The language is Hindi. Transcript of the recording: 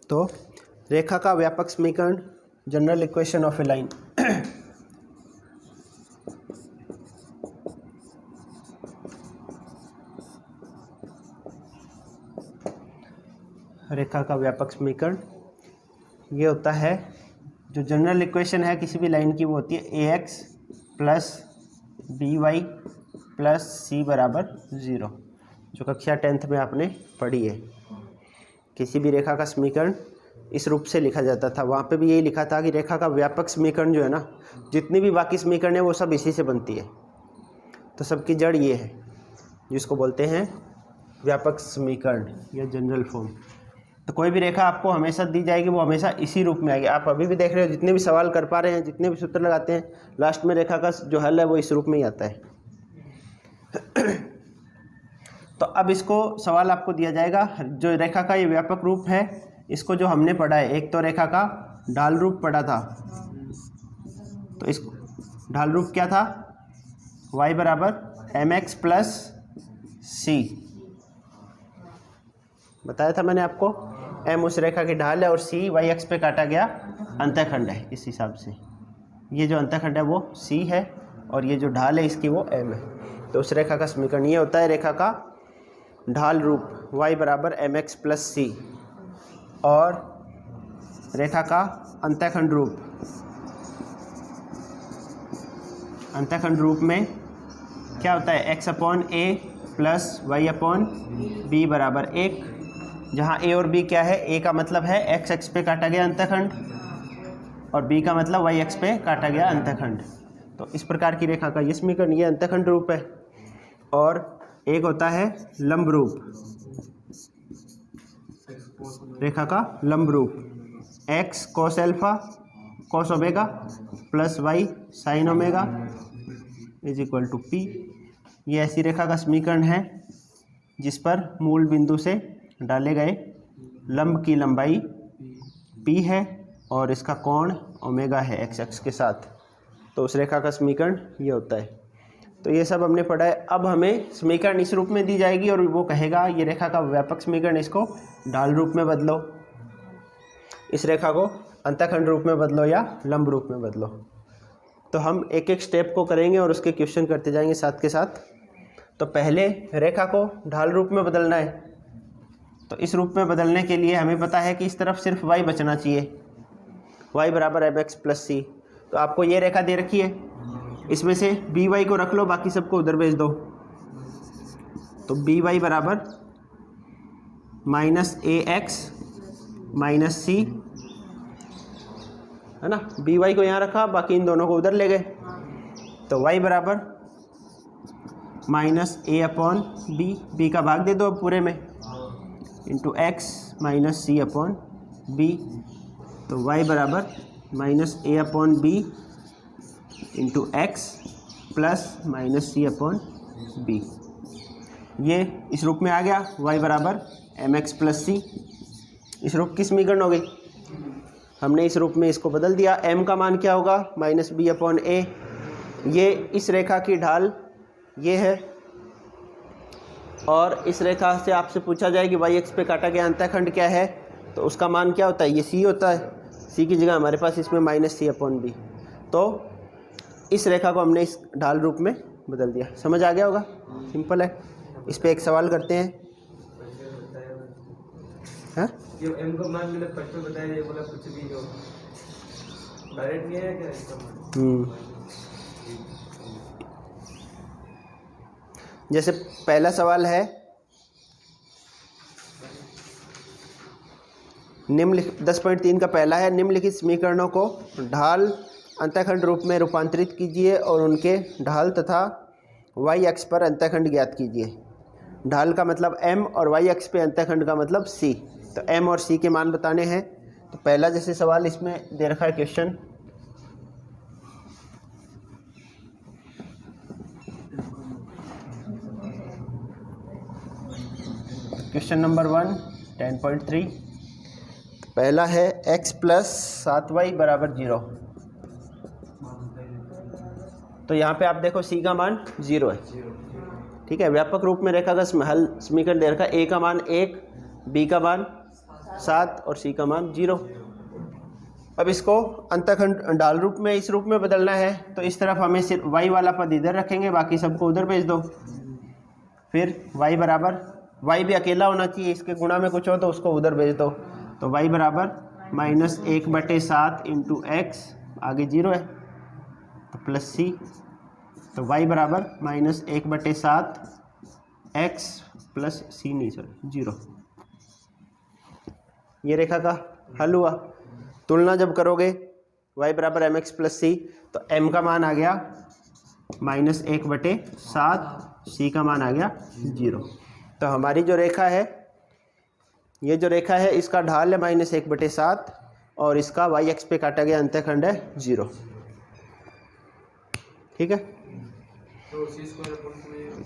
तो रेखा का व्यापक समीकरण, general equation of a line. रेखा का व्यापक समीकरण ये होता है, जो जनरल इक्वेशन है किसी भी लाइन की वो होती है ax plus b y plus c बराबर 0, जो कक्षा 10th में आपने पढ़ी है। किसी भी रेखा का समीकरण इस रूप से लिखा जाता था, वहाँ पे भी यही लिखा था कि रेखा का व्यापक समीकरण जो है ना, जितनी भी बाकी समीकरण है वो सब इसी से बनती है। तो सबकी जड़ ये है जिसको बोलते हैं व्यापक समीकरण या जनरल फॉर्म। तो कोई भी रेखा आपको हमेशा दी जाएगी वो हमेशा इसी रूप में आएगी। आप अभी भी देख रहे हो, जितने भी सवाल कर पा रहे हैं, जितने भी सूत्र लगाते हैं, लास्ट में रेखा का जो हल है वो इस रूप में ही आता है। तो अब इसको सवाल आपको दिया जाएगा, जो रेखा का ये व्यापक रूप है, इसको जो हमने पढ़ा है, एक तो रेखा का ढाल रूप पढ़ा था, तो इस ढाल रूप क्या था, y बराबर mx प्लस सी बताया था मैंने आपको। m उस रेखा की ढाल है और c y अक्ष पे काटा गया अंतःखंड है। इस हिसाब से ये जो अंतःखंड है वो c है और ये जो ढाल है इसकी वो m है। तो उस रेखा का समीकरण ये होता है, रेखा का ढाल रूप y बराबर mx प्लस सी, और रेखा का अंतःखंड रूप, अंतःखंड रूप में क्या होता है, x upon a plus y upon b बराबर 1, जहाँ a और b क्या है, a का मतलब है x अक्ष पे काटा गया अंतःखंड और b का मतलब y अक्ष पे काटा गया अंतःखंड। तो इस प्रकार की रेखा का ये समीकरण, ये अंतःखंड रूप है। और एक होता है लंब रूप, रेखा का लंब रूप, x cos alpha cos omega plus y sin omega is equal to p। ये ऐसी रेखा का समीकरण है जिस पर मूल बिंदु से डाले गए लंब की लंबाई p है और इसका कोण ओमेगा है x अक्ष के साथ। तो उस रेखा का समीकरण ये होता है। तो ये सब हमने पढ़ा है। अब हमें समीकरण इस रूप में दी जाएगी और वो कहेगा ये रेखा का व्यापक समीकरण, इसको ढाल रूप में बदलो, इस रेखा को अंतःखंड रूप में बदलो या लंब रूप में बदलो। तो हम एक एक स्टेप को करेंगे और उसके क्वेश्चन करते जाएंगे साथ के साथ। तो पहले रेखा को ढाल रूप में बदलना है। तो इस रूप में बदलने के लिए हमें पता है कि इस तरफ सिर्फ y बचना चाहिए, y बराबर mx प्लस सी। तो आपको ये रेखा दे रखी है, इसमें से बी वाई को रख लो, बाकी सबको उधर भेज दो। तो बी वाई बराबर माइनस ए एक्स माइनस सी, है ना। बी वाई को यहाँ रखा, बाकी इन दोनों को उधर ले गए। तो y बराबर माइनस ए अपॉन बी का भाग दे दो अब पूरे में, into x minus c upon b. तो y बराबर minus a upon b into x plus minus c upon b. ये इस रूप में आ गया, y बराबर एम एक्स प्लस सी। इस रूप की समीकरण हो गई। हमने इस रूप में इसको बदल दिया। m का मान क्या होगा, माइनस बी अपॉन ए। ये इस रेखा की ढाल ये है, और इस रेखा से आपसे पूछा जाए कि y अक्ष पे काटा गया अंतःखंड क्या है, तो उसका मान क्या होता है, ये c होता है। c की जगह हमारे पास इसमें माइनस सी अपॉन बी। तो इस रेखा को हमने इस ढाल रूप में बदल दिया। समझ आ गया होगा, सिंपल है। इस पे एक सवाल करते हैं। हाँ, ये m का मान मैंने पहले बताया, ये बोला कुछ भी जो डायरेक्ट नहीं है क्या इसका मान? जैसे पहला सवाल है, निम्नलिखित 10.3 का पहला है, निम्नलिखित समीकरणों को ढाल अंतःखंड रूप में रूपांतरित कीजिए और उनके ढाल तथा y अक्ष पर अंतःखंड ज्ञात कीजिए। ढाल का मतलब m और y अक्ष पे अंतःखंड का मतलब c। तो m और c के मान बताने हैं। तो पहला जैसे सवाल इसमें दे रखा है क्वेश्चन, क्वेश्चन नंबर 1 10.3। पहला है x प्लस 7y बराबर 0। तो यहाँ पे आप देखो c का मान 0 है, ठीक है। व्यापक रूप में रेखा का हल समीकरण दे रखा है, a का मान 1, b का मान 7 और सी का मान 0। अब इसको अंतःखंड डाल रूप में इस रूप में बदलना है, तो इस तरफ हमें सिर्फ y वाला पद इधर रखेंगे, बाकी सबको उधर भेज दो। फिर y बराबर, y भी अकेला होना चाहिए, इसके गुणा में कुछ हो तो उसको उधर भेज दो। तो y बराबर -1/7 इंटू एक्स, आगे 0 है तो प्लस सी, तो y बराबर -1/7 एक्स प्लस सी, नहीं सर 0। ये रेखा का हल हुआ। तुलना जब करोगे y बराबर एम एक्स प्लस सी, तो m का मान आ गया -1/7, सी का मान आ गया 0। तो हमारी जो रेखा है, ये जो रेखा है इसका ढाल है -1/7 और इसका y एक्स पे काटा गया अंतःखंड है 0। ठीक है। तो सी स्क्वायर